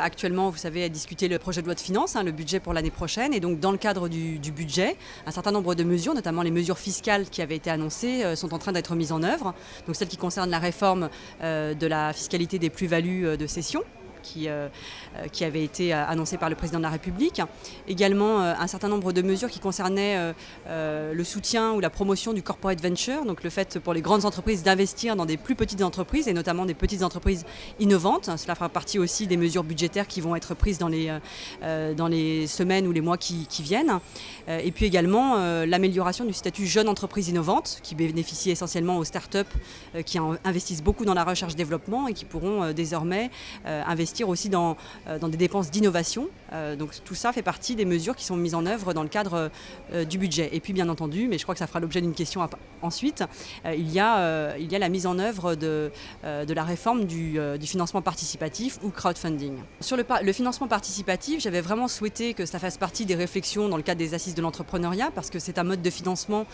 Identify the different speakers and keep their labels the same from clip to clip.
Speaker 1: actuellement, vous savez, à discuter le projet de loi de finances, le budget pour l'année prochaine. Et donc, dans le cadre du budget, un certain nombre de mesures, notamment les mesures fiscales qui avaient été annoncées, sont en train d'être mises en œuvre. Donc, celles qui concernent la réforme de la fiscalité des plus-values de cession, qui avait été annoncé par le président de la République. Également, un certain nombre de mesures qui concernaient le soutien ou la promotion du corporate venture, donc le fait pour les grandes entreprises d'investir dans des plus petites entreprises et notamment des petites entreprises innovantes. Cela fera partie aussi des mesures budgétaires qui vont être prises dans les semaines ou les mois qui viennent. Et puis également l'amélioration du statut jeune entreprise innovante qui bénéficie essentiellement aux startups qui investissent beaucoup dans la recherche-développement et qui pourront désormais investir aussi dans des dépenses d'innovation. Donc tout ça fait partie des mesures qui sont mises en œuvre dans le cadre du budget. Et puis bien entendu, mais je crois que ça fera l'objet d'une question ensuite, il y a la mise en œuvre de la réforme du financement participatif ou crowdfunding. Sur le financement participatif, j'avais vraiment souhaité que ça fasse partie des réflexions dans le cadre des assises de l'entrepreneuriat parce que c'est un mode de financement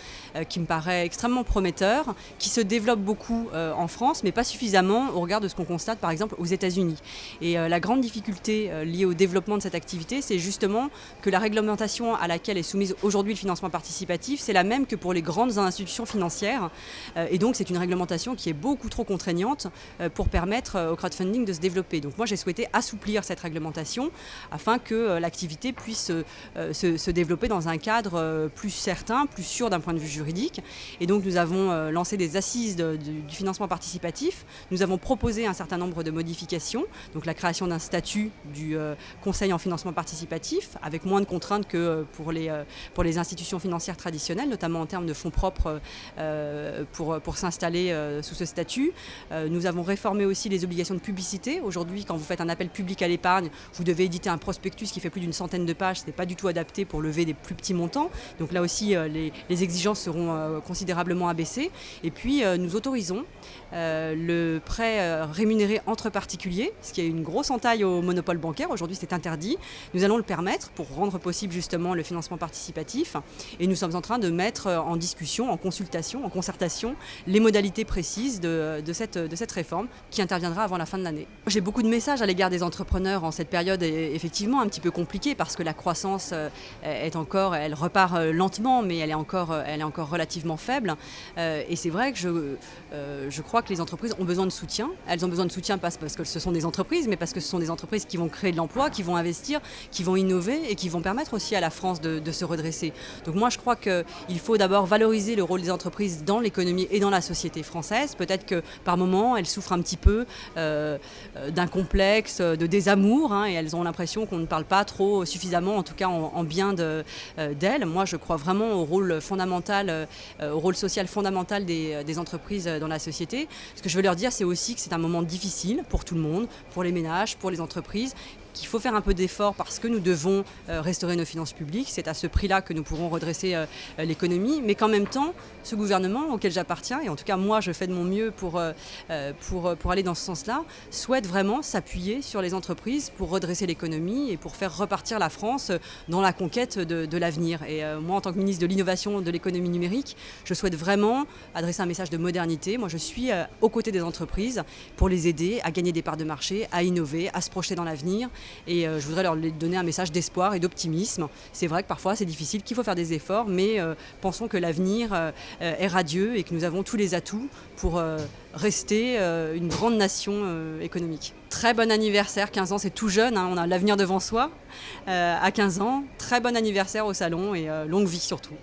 Speaker 1: qui me paraît extrêmement prometteur, qui se développe beaucoup en France, mais pas suffisamment au regard de ce qu'on constate par exemple aux États-Unis. Et la grande difficulté liée au développement de cette activité, c'est justement que la réglementation à laquelle est soumise aujourd'hui le financement participatif, c'est la même que pour les grandes institutions financières. Et donc, c'est une réglementation qui est beaucoup trop contraignante pour permettre au crowdfunding de se développer. Donc, moi, j'ai souhaité assouplir cette réglementation afin que l'activité puisse se développer dans un cadre plus certain, plus sûr d'un point de vue juridique. Et donc, nous avons lancé des assises du financement participatif. Nous avons proposé un certain nombre de modifications. Donc la création d'un statut du conseil en financement participatif avec moins de contraintes que pour les institutions financières traditionnelles, notamment en termes de fonds propres pour s'installer sous ce statut. Nous avons réformé aussi les obligations de publicité. Aujourd'hui, quand vous faites un appel public à l'épargne, vous devez éditer un prospectus qui fait plus d'une centaine de pages. Ce n'est pas du tout adapté pour lever des plus petits montants. Donc là aussi, les exigences seront considérablement abaissées. Et puis, nous autorisons le prêt rémunéré entre particuliers, ce qui est une grosse entaille au monopole bancaire. Aujourd'hui, c'est interdit. Nous allons le permettre pour rendre possible justement le financement participatif. Et nous sommes en train de mettre en discussion, en consultation, en concertation, les modalités précises de cette réforme qui interviendra avant la fin de l'année. J'ai beaucoup de messages à l'égard des entrepreneurs en cette période effectivement un petit peu compliquée parce que la croissance elle repart lentement, mais elle est encore relativement faible. Et c'est vrai que je crois que les entreprises ont besoin de soutien. Elles ont besoin de soutien pas parce que ce sont des entreprises, mais parce que ce sont des entreprises qui vont créer de l'emploi, qui vont investir, qui vont innover et qui vont permettre aussi à la France de se redresser. Donc moi, je crois qu'il faut d'abord valoriser le rôle des entreprises dans l'économie et dans la société française. Peut-être que par moments, elles souffrent un petit peu d'un complexe, de désamour, et elles ont l'impression qu'on ne parle pas trop suffisamment, en tout cas en bien d'elles. Moi, je crois vraiment au rôle fondamental, au rôle social fondamental des entreprises dans la société. Ce que je veux leur dire, c'est aussi que c'est un moment difficile pour tout le monde, pour les ménages, pour les entreprises, qu'il faut faire un peu d'effort parce que nous devons restaurer nos finances publiques. C'est à ce prix-là que nous pourrons redresser l'économie, mais qu'en même temps, ce gouvernement auquel j'appartiens, et en tout cas moi je fais de mon mieux pour aller dans ce sens-là, souhaite vraiment s'appuyer sur les entreprises pour redresser l'économie et pour faire repartir la France dans la conquête de l'avenir. Et moi, en tant que ministre de l'Innovation, de l'économie numérique, je souhaite vraiment adresser un message de modernité. Moi, je suis aux côtés des entreprises pour les aider à gagner des parts de marché, à innover, à se projeter dans l'avenir. Et je voudrais leur donner un message d'espoir et d'optimisme. C'est vrai que parfois c'est difficile, qu'il faut faire des efforts, mais pensons que l'avenir est radieux et que nous avons tous les atouts pour rester une grande nation économique. Très bon anniversaire, 15 ans c'est tout jeune, on a l'avenir devant soi. À 15 ans, très bon anniversaire au salon et longue vie surtout.